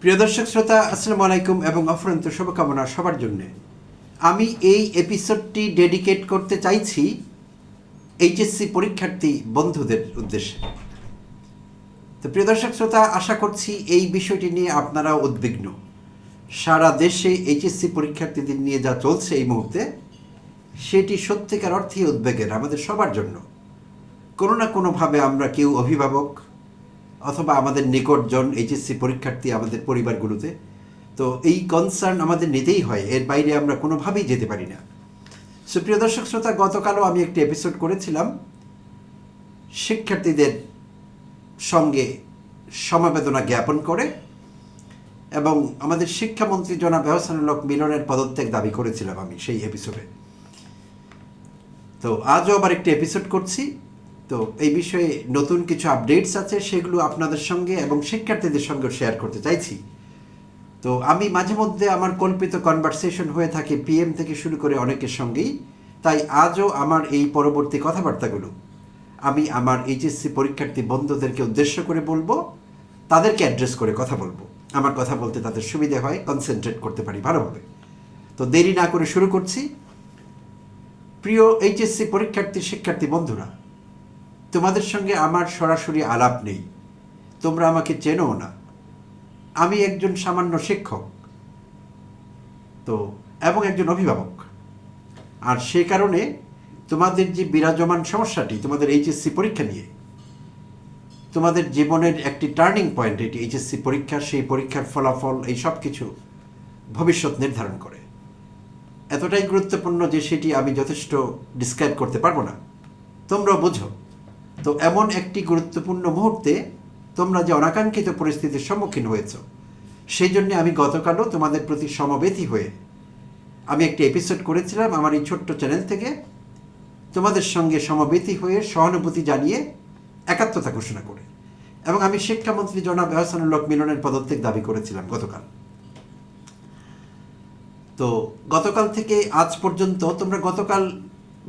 প্রিয় দর্শক শ্রোতা, আসসালামু আলাইকুম এবং অফুরন্ত শুভকামনা সবার জন্যে। আমি এই এপিসোডটি ডেডিকেট করতে চাইছি এইচএসসি পরীক্ষার্থী বন্ধুদের উদ্দেশ্যে। তো প্রিয় দর্শক শ্রোতা, আশা করছি এই বিষয়টি নিয়ে আপনারাও উদ্বিগ্ন। সারা দেশে এইচএসসি পরীক্ষার্থীদের নিয়ে যা চলছে এই মুহূর্তে, সেটি সত্যিকার অর্থেই উদ্বেগের আমাদের সবার জন্য। কোনো না কোনোভাবে আমরা কেউ অভিভাবক অথবা আমাদের নিকটজন এইচএসসি পরীক্ষার্থী আমাদের পরিবারগুলোতে, তো এই কনসার্ন আমাদের নিতেই হয়, এর বাইরে আমরা কোনোভাবেই যেতে পারি না। সুপ্রিয় দর্শক শ্রোতা, গতকালও আমি একটি এপিসোড করেছিলাম শিক্ষার্থীদের সঙ্গে সমবেদনা জ্ঞাপন করে, এবং আমাদের শিক্ষামন্ত্রী জনাব এহসানুল হক মিলনের পদত্যাগ দাবি করেছিলাম আমি সেই এপিসোডে। তো আজও আবার একটি এপিসোড করছি। তো এই বিষয়ে নতুন কিছু আপডেটস আছে, সেগুলো আপনাদের সঙ্গে এবং শিক্ষার্থীদের সঙ্গে শেয়ার করতে চাইছি। তো আমি মাঝে মধ্যে আমার কল্পিত কনভারসেশন হয়ে থাকে পিএম থেকে শুরু করে অনেকের সঙ্গেই, তাই আজও আমার এই পরবর্তী কথাবার্তাগুলো আমি আমার এইচএসসি পরীক্ষার্থী বন্ধুদেরকে উদ্দেশ্য করে বলবো, তাদেরকে অ্যাড্রেস করে কথা বলবো। আমার কথা বলতে তাদের সুবিধে হয়, কনসেন্ট্রেট করতে পারি ভালোভাবে। তো দেরি না করে শুরু করছি। প্রিয় এইচএসসি পরীক্ষার্থী শিক্ষার্থী বন্ধুরা, তোমাদের সঙ্গে আমার সরাসরি আলাপ নেই, তোমরা আমাকে চেনোও না। আমি একজন সামান্য শিক্ষক তো এবং একজন অভিভাবক, আর সে কারণে তোমাদের যে বিরাজমান সমস্যাটি তোমাদের এইচএসসি পরীক্ষা নিয়ে, তোমাদের জীবনের একটি টার্নিং পয়েন্ট এটি এইচএসসি পরীক্ষা, সেই পরীক্ষার ফলাফল এই সব কিছু ভবিষ্যৎ নির্ধারণ করে। এতটাই গুরুত্বপূর্ণ যে সেটি আমি যথেষ্ট ডিসক্রাইব করতে পারবো না, তোমরাও বোঝো। তো এমন একটি গুরুত্বপূর্ণ মুহূর্তে তোমরা যে অনাকাঙ্ক্ষিত পরিস্থিতির সম্মুখীন হয়েছ, সেই জন্য আমি গতকালও তোমাদের প্রতি সমবেতী হয়ে আমি একটি এপিসোড করেছিলাম আমার এই ছোট্ট চ্যানেল থেকে, তোমাদের সঙ্গে সমবেতী হয়ে সহানুভূতি জানিয়ে একাত্মতা ঘোষণা করে, এবং আমি শিক্ষামন্ত্রী জনাব এহসানুল হক মিলনের পদত্যাগ দাবি করেছিলাম গতকাল। তো গতকাল থেকে আজ পর্যন্ত তোমরা গতকাল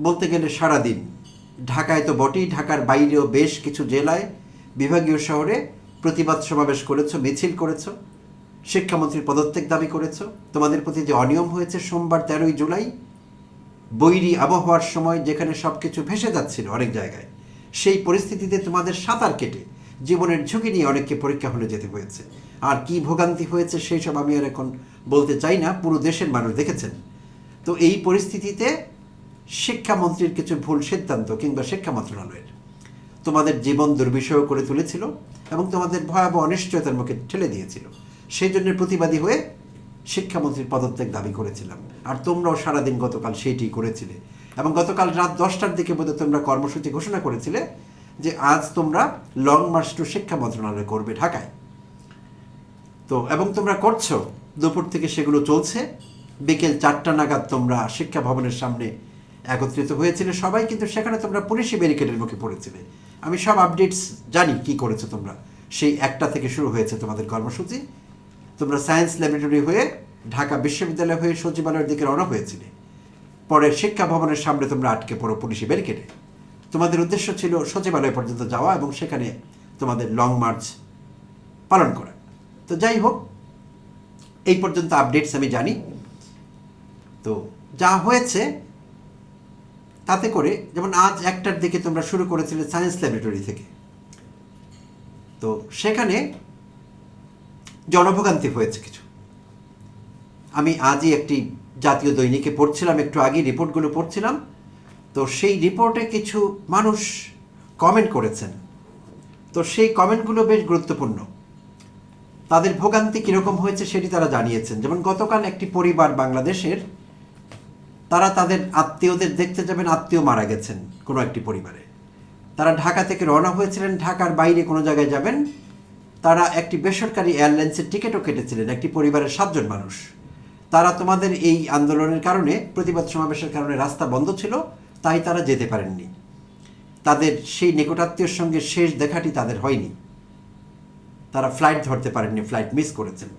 বলতে গেলে সারাদিন ঢাকায় তো বটেই, ঢাকার বাইরেও বেশ কিছু জেলায় বিভাগীয় শহরে প্রতিবাদ সমাবেশ করেছো, মিছিল করেছো, শিক্ষামন্ত্রীর পদত্যাগ দাবি করেছো। তোমাদের প্রতি যে অনিয়ম হয়েছে সোমবার 13ই জুলাই বৈরী আবহাওয়ার সময়, যেখানে সব কিছু ভেসে যাচ্ছিল অনেক জায়গায়, সেই পরিস্থিতিতে তোমাদের সাঁতার কেটে জীবনের ঝুঁকি নিয়ে অনেককে পরীক্ষা হলে যেতে হয়েছে। আর কি ভোগান্তি হয়েছে সেই সব আমি আর এখন বলতে চাই না, পুরো দেশের মানুষ দেখেছেন। তো এই পরিস্থিতিতে শিক্ষামন্ত্রীর কিছু ভুল সিদ্ধান্ত কিংবা শিক্ষা মন্ত্রণালয়ের তোমাদের জীবন দুর্বিষহ করে তুলেছিল এবং তোমাদের ভয়াবহ অনিশ্চয়তার মুখে ঠেলে দিয়েছিল। সেই জন্য প্রতিবাদী হয়ে শিক্ষামন্ত্রীর পদত্যাগ দাবি করেছিলাম, আর তোমরাও সারাদিন গতকাল সেইটি করেছিলে। এবং গতকাল রাত 10টার দিকে বোধহয় তোমরা কর্মসূচি ঘোষণা করেছিলে যে আজ তোমরা লং মার্চ টু শিক্ষা মন্ত্রণালয় করবে ঢাকায়। তো এবং তোমরা করছো, দুপুর থেকে সেগুলো চলছে। বিকেল 4টা নাগাদ তোমরা শিক্ষা ভবনের সামনে একত্রিত হয়েছিলে সবাই, কিন্তু সেখানে তোমরা পুলিশি ব্যারিকেডের মুখে পড়েছিলে। আমি সব আপডেটস জানি কি করেছো তোমরা। সেই 1টা থেকে শুরু হয়েছে তোমাদের কর্মসূচি। তোমরা সায়েন্স ল্যাবরেটরি হয়ে ঢাকা বিশ্ববিদ্যালয় হয়ে সচিবালয়ের দিকে রওনা হয়েছিলে। পরে শিক্ষা ভবনের সামনে তোমরা আটকে পড়ো পুলিশি ব্যারিকেডে। তোমাদের উদ্দেশ্য ছিল সচিবালয় পর্যন্ত যাওয়া এবং সেখানে তোমাদের লং মার্চ পালন করা। তো যাই হোক, এই পর্যন্ত আপডেটস আমি জানি। তো যা হয়েছে তাতে করে, যেমন আজ 1টার দিকে তোমরা শুরু করেছিলে সায়েন্স ল্যাবরেটরি থেকে, তো সেখানে জনভোগান্তি হয়েছে কিছু। আমি আজই একটি জাতীয় দৈনিকে পড়ছিলাম, একটু আগে রিপোর্টগুলো পড়ছিলাম। তো সেই রিপোর্টে কিছু মানুষ কমেন্ট করেছেন, তো সেই কমেন্টগুলো বেশ গুরুত্বপূর্ণ। তাদের ভোগান্তি কীরকম হয়েছে সেটি তারা জানিয়েছেন। যেমন গতকাল একটি পরিবার বাংলাদেশের, তারা তাদের আত্মীয়দের দেখতে যাবেন, আত্মীয় মারা গেছেন কোনো একটি পরিবারে। তারা ঢাকা থেকে রওনা হয়েছিলেন, ঢাকার বাইরে কোনো জায়গায় যাবেন। তারা একটি বেসরকারি এয়ারলাইন্সের টিকিটও কেটেছিলেন, একটি পরিবারের 7 জন মানুষ। তারা তোমাদের এই আন্দোলনের কারণে, প্রতিবাদ সমাবেশের কারণে রাস্তা বন্ধ ছিল, তাই তারা যেতে পারেননি। তাদের সেই নিকটাত্মীয়র সঙ্গে শেষ দেখাটি তাদের হয়নি, তারা ফ্লাইট ধরতে পারেননি, ফ্লাইট মিস করেছেন।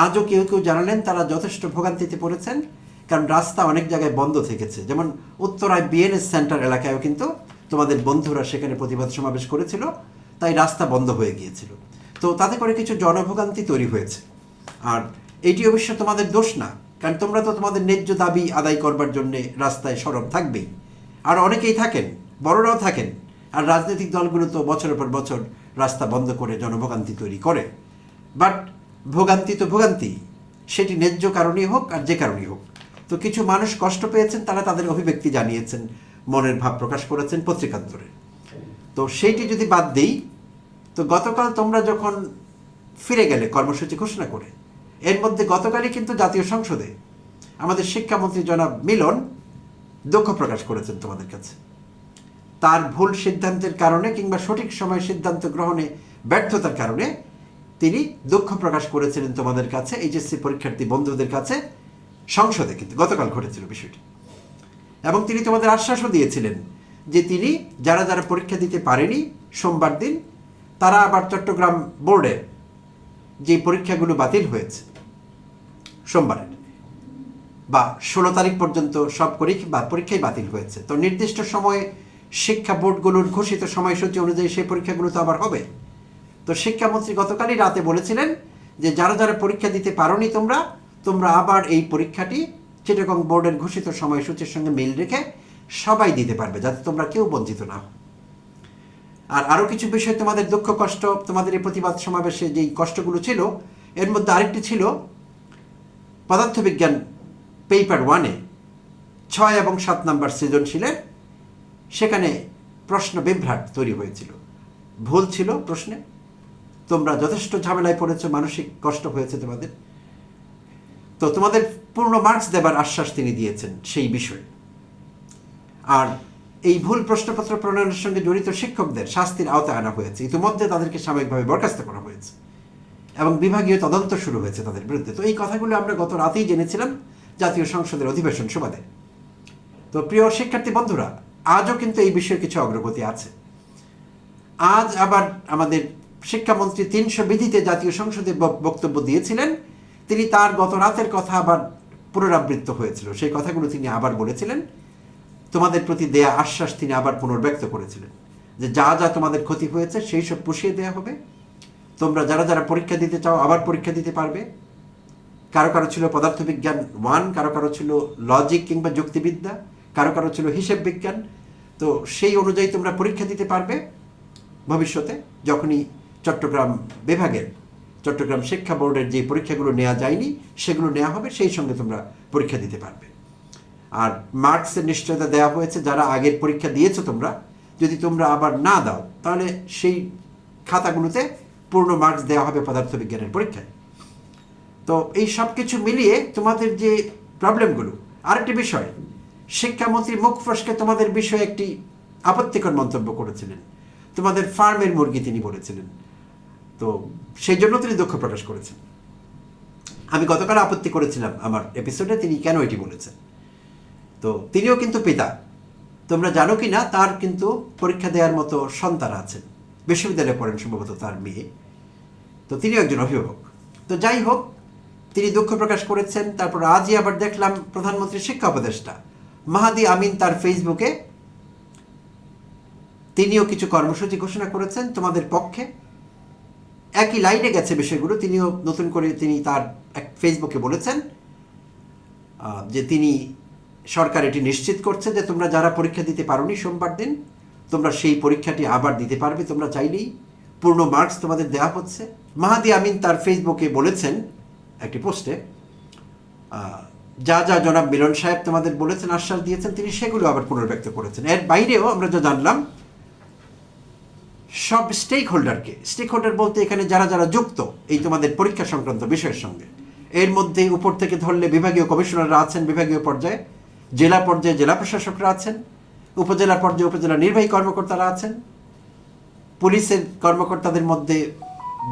আজও কেউ কেউ জানালেন তারা যথেষ্ট ভোগান্তিতে পড়েছেন, কারণ রাস্তা অনেক জায়গায় বন্ধ থেকেছে। যেমন উত্তরায় বিএনএস সেন্টার এলাকায়ও কিন্তু তোমাদের বন্ধুরা সেখানে প্রতিবাদ সমাবেশ করেছিল, তাই রাস্তা বন্ধ হয়ে গিয়েছিল। তো তাতে করে কিছু জনভোগান্তি তৈরি হয়েছে। আর এটি অবশ্য তোমাদের দোষ না, কারণ তোমরা তো তোমাদের ন্যায্য দাবি আদায় করবার জন্য রাস্তায় সরব থাকবেই, আর অনেকেই থাকেন, বড়রাও থাকেন। আর রাজনৈতিক দলগুলো তো বছরের পর বছর রাস্তা বন্ধ করে জনভোগান্তি তৈরি করে, বাট ভোগান্তি তো ভোগান্তি, সেটি ন্যায্য কারণেই হোক আর যে কারণেই হোক। তো কিছু মানুষ কষ্ট পেয়েছেন, তারা তাদের অভিব্যক্তি জানিয়েছেন, মনের ভাব প্রকাশ করেছেন পত্রিকান্তরে। তো সেইটি যদি বাদ দিই, তো গতকাল তোমরা যখন ফিরে গেলে কর্মসূচি ঘোষণা করে, এর মধ্যে গতকালই কিন্তু জাতীয় সংসদে আমাদের শিক্ষামন্ত্রী জনাব মিলন দুঃখ প্রকাশ করেছেন তোমাদের কাছে। তার ভুল সিদ্ধান্তের কারণে কিংবা সঠিক সময়ে সিদ্ধান্ত গ্রহণে ব্যর্থতার কারণে তিনি দুঃখ প্রকাশ করেছিলেন তোমাদের কাছে, এইচএসসি পরীক্ষার্থী বন্ধুদের কাছে, সংসদে কিন্তু গতকাল ঘটেছিল বিষয়টি। এবং তিনি তোমাদের আশ্বাসও দিয়েছিলেন যে তিনি যারা যারা পরীক্ষা দিতে পারেনি সোমবার দিন, তারা আবার চট্টগ্রাম বোর্ডের যে পরীক্ষাগুলো বাতিল হয়েছে সোমবারের বা 16 তারিখ পর্যন্ত সব পরীক্ষাই বাতিল হয়েছে, তো নির্দিষ্ট সময়ে শিক্ষা বোর্ডগুলোর ঘোষিত সময়সূচি অনুযায়ী সেই পরীক্ষাগুলো তো আবার হবে। তো শিক্ষামন্ত্রী গতকালই রাতে বলেছিলেন যে যারা যারা পরীক্ষা দিতে পারোনি তোমরা আবার এই পরীক্ষাটি চিটাগং বোর্ডের ঘোষিত সময়সূচির সঙ্গে মিল রেখে সবাই দিতে পারবে, যাতে তোমরা কেউ বঞ্চিত না হও। আর আরও কিছু বিষয়, তোমাদের দুঃখ কষ্ট, তোমাদের এই প্রতিবাদ সমাবেশে যেই কষ্টগুলো ছিল, এর মধ্যে আরেকটি ছিল পদার্থবিজ্ঞান পেপার 1-এ 6 এবং 7 নম্বর সৃজনশীলের, সেখানে প্রশ্ন বিভ্রাট তৈরি হয়েছিল, ভুল ছিল প্রশ্নে, তোমরা যথেষ্ট ঝামেলায় পড়েছো, মানসিক কষ্ট হয়েছে তোমাদের। তো তোমাদের পূর্ণ মার্কস দেবার আশ্বাস তিনি দিয়েছেন সেই বিষয়ে। আর এই ভুল প্রশ্নপত্র প্রণয়নের সঙ্গে জড়িত শিক্ষকদের শাস্তির আওতায় আনা হয়েছে, ইতিমধ্যে তাদেরকে সাময়িকভাবে বরখাস্ত করা হয়েছে এবং বিভাগীয় তদন্ত শুরু হয়েছে তাদের বিরুদ্ধে। তো এই কথাগুলো আমরা গত রাতেই জেনেছিলাম জাতীয় সংসদের অধিবেশন সুবাদে। তো প্রিয় শিক্ষার্থী বন্ধুরা, আজও কিন্তু এই বিষয়ে কিছু অগ্রগতি আছে। আজ আবার আমাদের শিক্ষামন্ত্রী 300 বিধিতে জাতীয় সংসদে বক্তব্য দিয়েছিলেন, তিনি তার গত রাতের কথা আবার পুনরাবৃত্ত হয়েছিল, সেই কথাগুলো তিনি আবার বলেছিলেন। তোমাদের প্রতি দেয়া আশ্বাস তিনি আবার পুনর্ব্যক্ত করেছিলেন যে যা যা তোমাদের ক্ষতি হয়েছে সেই সব পুষিয়ে দেওয়া হবে, তোমরা যারা যারা পরীক্ষা দিতে চাও আবার পরীক্ষা দিতে পারবে। কারো কারো ছিল পদার্থবিজ্ঞান 1, কারো কারো ছিল লজিক কিংবা যুক্তিবিদ্যা, কারো কারো ছিল হিসেব বিজ্ঞান। তো সেই অনুযায়ী তোমরা পরীক্ষা দিতে পারবে ভবিষ্যতে, যখনই চট্টগ্রাম বিভাগের, চট্টগ্রাম শিক্ষা বোর্ডের যে পরীক্ষাগুলো নেওয়া যায়নি সেগুলো নেওয়া হবে, সেই সঙ্গে তোমরা পরীক্ষা দিতে পারবে। আর মার্কসের নিশ্চয়তা দেওয়া হয়েছে, যারা আগের পরীক্ষা দিয়েছো তোমরা, যদি তোমরা আবার না দাও তাহলে সেই খাতাগুলোতে পূর্ণ মার্কস দেওয়া হবে পদার্থবিজ্ঞানের পরীক্ষায়। তো এই সব কিছু মিলিয়ে তোমাদের যে প্রবলেমগুলো, আরেকটি বিষয়, শিক্ষামন্ত্রী মুখ ফসকে তোমাদের বিষয়ে একটি আপত্তিকর মন্তব্য করেছিলেন, তোমাদের ফার্মের মুরগি তিনি বলেছিলেন। তো সেই জন্য তিনি দুঃখ প্রকাশ করেছেন। আমি গতকাল আপত্তি করেছিলাম আমার এপিসোডে, তিনি কেন এটি বলেছেন। তো তিনিও কিন্তু পিতা, তোমরা জানো কি না, তার কিন্তু পরীক্ষা দেওয়ার মতো সন্তান আছেন, বিশ্ববিদ্যালয়ে পড়েন সম্ভবত তার মেয়ে, তো তিনিও একজন অভিভাবক। তো যাই হোক, তিনি দুঃখ প্রকাশ করেছেন। তারপর আজই আবার দেখলাম প্রধানমন্ত্রী শিক্ষা উপদেষ্টা মাহাদি আমিন তার ফেসবুকে তিনিও কিছু কর্মসূচি ঘোষণা করেছেন তোমাদের পক্ষে, একই লাইনে গেছে বিষয়গুলো। তিনিও নতুন করে তিনি তার এক ফেসবুকে বলেছেন যে তিনি, সরকার এটি নিশ্চিত করছে যে তোমরা যারা পরীক্ষা দিতে পারোনি সোমবার দিন, তোমরা সেই পরীক্ষাটি আবার দিতে পারবে, তোমরা চাইলেই পূর্ণ মার্কস তোমাদের দেওয়া হচ্ছে। মাহাদি আমিন তার ফেসবুকে বলেছেন একটি পোস্টে, যা যা জনাব মিলন সাহেব তোমাদের বলেছেন, আশ্বাস দিয়েছেন, তিনি সেগুলো আবার পুনর্ব্যক্ত করেছেন। এর বাইরেও আমরা যা জানলাম, সব স্টেক হোল্ডার বলতে এখানে যারা যারা যুক্ত এই তোমাদের পরীক্ষা সংক্রান্ত বিষয়ের সঙ্গে, এর মধ্যে উপর থেকে ধরলে বিভাগীয় কমিশনাররা আছেন বিভাগীয় পর্যায়ে, জেলা পর্যায়ে জেলা প্রশাসকরা আছেন, উপজেলা পর্যায়ে উপজেলা নির্বাহী কর্মকর্তারা আছেন, পুলিশের কর্মকর্তাদের মধ্যে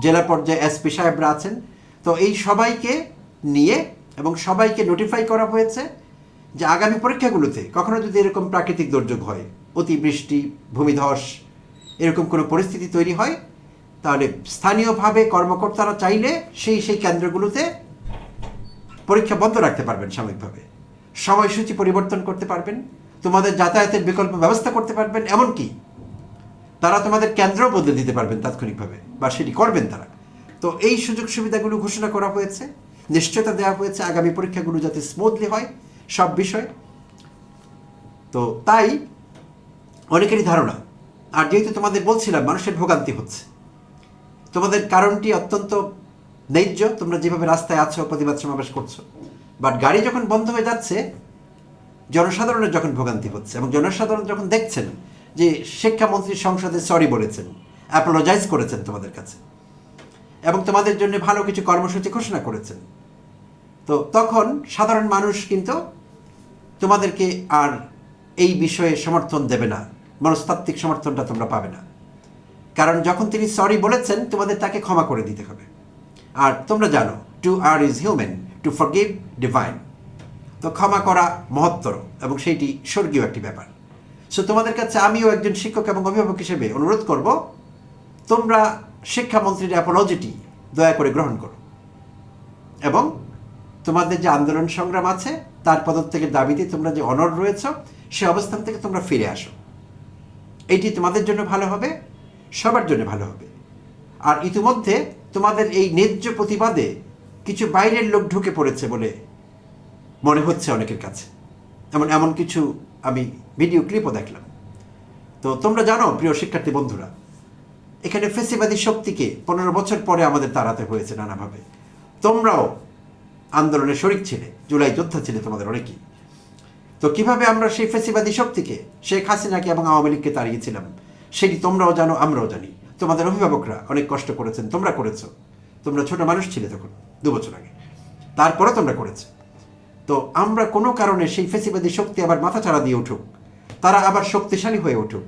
জেলা পর্যায়ে এসপি সাহেবরা আছেন। তো এই সবাইকে নিয়ে এবং সবাইকে নোটিফাই করা হয়েছে যে আগামী পরীক্ষাগুলোতে কখনো যদি এরকম প্রাকৃতিক দুর্যোগ হয়, অতিবৃষ্টি, ভূমিধস, এরকম কোনো পরিস্থিতি তৈরি হয়, তাহলে স্থানীয়ভাবে কর্মকর্তারা চাইলে সেই কেন্দ্রগুলোতে পরীক্ষা বন্ধ রাখতে পারবেন, সাময়িকভাবে সময়সূচি পরিবর্তন করতে পারবেন, তোমাদের যাতায়াতের বিকল্প ব্যবস্থা করতে পারবেন, এমনকি তারা তোমাদের কেন্দ্রও বদলে দিতে পারবেন তাৎক্ষণিকভাবে, বা সেটি করবেন তারা। তো এই সুযোগ সুবিধাগুলো ঘোষণা করা হয়েছে, নিশ্চয়তা দেওয়া হয়েছে আগামী পরীক্ষাগুলো যাতে স্মুথলি হয় সব বিষয়। তো তাই অনেকেরই ধারণা, আর যেহেতু তোমাদের বলছিলাম মানুষের ভোগান্তি হচ্ছে, তোমাদের কারণটি অত্যন্ত ন্যায্য, তোমরা যেভাবে রাস্তায় আছো প্রতিবাদ সমাবেশ করছো, বাট গাড়ি যখন বন্ধ হয়ে যাচ্ছে জনসাধারণের যখন ভোগান্তি হচ্ছে এবং জনসাধারণ যখন দেখছেন যে শিক্ষামন্ত্রী সংসদে সরি বলেছেন, অ্যাপোলোজাইজ করেছেন তোমাদের কাছে এবং তোমাদের জন্য ভালো কিছু কর্মসূচি ঘোষণা করেছেন, তো তখন সাধারণ মানুষ কিন্তু তোমাদেরকে আর এই বিষয়ে সমর্থন দেবে না, মনস্তাত্ত্বিক সমর্থনটা তোমরা পাবে না। কারণ যখন তিনি সরি বলেছেন তোমাদের তাকে ক্ষমা করে দিতে হবে। আর তোমরা জানো to err is human, to forgive divine. তো ক্ষমা করা মহত্তর এবং সেইটি স্বর্গীয় একটি ব্যাপার। সো তোমাদের কাছে আমিও একজন শিক্ষক এবং অভিভাবক হিসেবে অনুরোধ করব, তোমরা শিক্ষামন্ত্রীর অ্যাপোলজিটি দয়া করে গ্রহণ করো এবং তোমাদের যে আন্দোলন সংগ্রাম আছে তার পদত্যাগের দাবিতে তোমরা যে অনড় রয়েছ সে অবস্থান থেকে তোমরা ফিরে আসো। এটি তোমাদের জন্য ভালো হবে, সবার জন্য ভালো হবে। আর ইতিমধ্যে তোমাদের এই ন্যায্য প্রতিবাদে কিছু বাইরের লোক ঢুকে পড়েছে বলে মনে হচ্ছে অনেকের কাছে, এমন কিছু আমি ভিডিও ক্লিপও দেখলাম। তো তোমরা জানো প্রিয় শিক্ষার্থী বন্ধুরা, এখানে ফেসিবাদী শক্তিকে 15 বছর পরে আমাদের তাড়াতে হয়েছে নানাভাবে। তোমরাও আন্দোলনে শরিক ছিলে, জুলাই যোদ্ধা ছিলে তোমাদের অনেকেই। তো কিভাবে আমরা সেই ফেসিবাদী শক্তিকে, শেখ হাসিনাকে এবং আওয়ামী লীগকে তাড়িয়েছিলাম সেটি তোমরাও জানো, আমরাও জানি। তোমাদের অভিভাবকরা অনেক কষ্ট করেছেন, তোমরা করেছো। তোমরা ছোট মানুষ ছিলে তখন 2 বছর আগে, তারপরে তোমরা করেছো। তো আমরা কোনো কারণে সেই ফেসিবাদী শক্তি আবার মাথা চাড়া দিয়ে উঠুক, তারা আবার শক্তিশালী হয়ে উঠুক,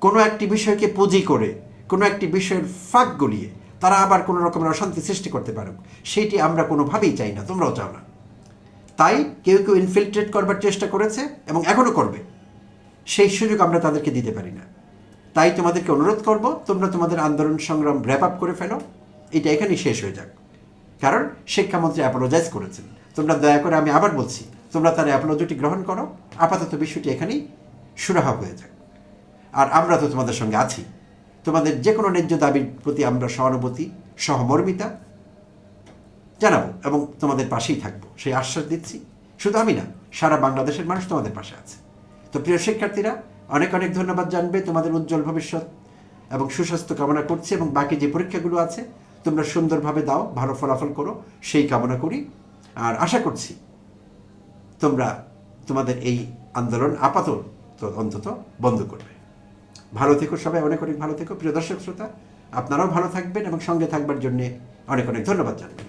কোনো একটি বিষয়কে পুঁজি করে, কোনো একটি বিষয়ের ফাঁক গলিয়ে তারা আবার কোনো রকমের অশান্তি সৃষ্টি করতে পারুক, সেইটি আমরা কোনোভাবেই চাই না, তোমরাও চাও না। তাই কেউ কেউ ইনফিল্ট্রেট করবার চেষ্টা করেছে এবং এখনও করবে, সেই সুযোগ আমরা তাদেরকে দিতে পারি না। তাই তোমাদেরকে অনুরোধ করব, তোমরা তোমাদের আন্দোলন সংগ্রাম র্যাপ আপ করে ফেলো, এটা এখানেই শেষ হয়ে যাক। কারণ শিক্ষামন্ত্রী অ্যাপোলোজাইজ করেছেন, তোমরা দয়া করে, আমি আবার বলছি, তোমরা তার অ্যাপোলজিটি গ্রহণ করো। আপাতত বিষয়টি এখানেই সুরাহা হয়ে যাক। আর আমরা তো তোমাদের সঙ্গে আছি, তোমাদের যে কোনো ন্যায্য দাবির প্রতি আমরা সহানুভূতি, সহমর্মিতা জানাবো এবং তোমাদের পাশেই থাকবো, সেই আশ্বাস দিচ্ছি। শুধু আমি না, সারা বাংলাদেশের মানুষ তোমাদের পাশে আছে। তো প্রিয় শিক্ষার্থীরা, অনেক অনেক ধন্যবাদ জানবে, তোমাদের উজ্জ্বল ভবিষ্যৎ এবং সুস্বাস্থ্য কামনা করছি, এবং বাকি যে পরীক্ষাগুলো আছে তোমরা সুন্দরভাবে দাও, ভালো ফলাফল করো, সেই কামনা করি। আর আশা করছি তোমরা তোমাদের এই আন্দোলন আপাতত অন্তত বন্ধ করবে। ভালো থেকো সবাই, অনেক অনেক ভালো থেকো। প্রিয় দর্শক শ্রোতা, আপনারাও ভালো থাকবেন এবং সঙ্গে থাকবার জন্যে অনেক অনেক ধন্যবাদ জানাবেন।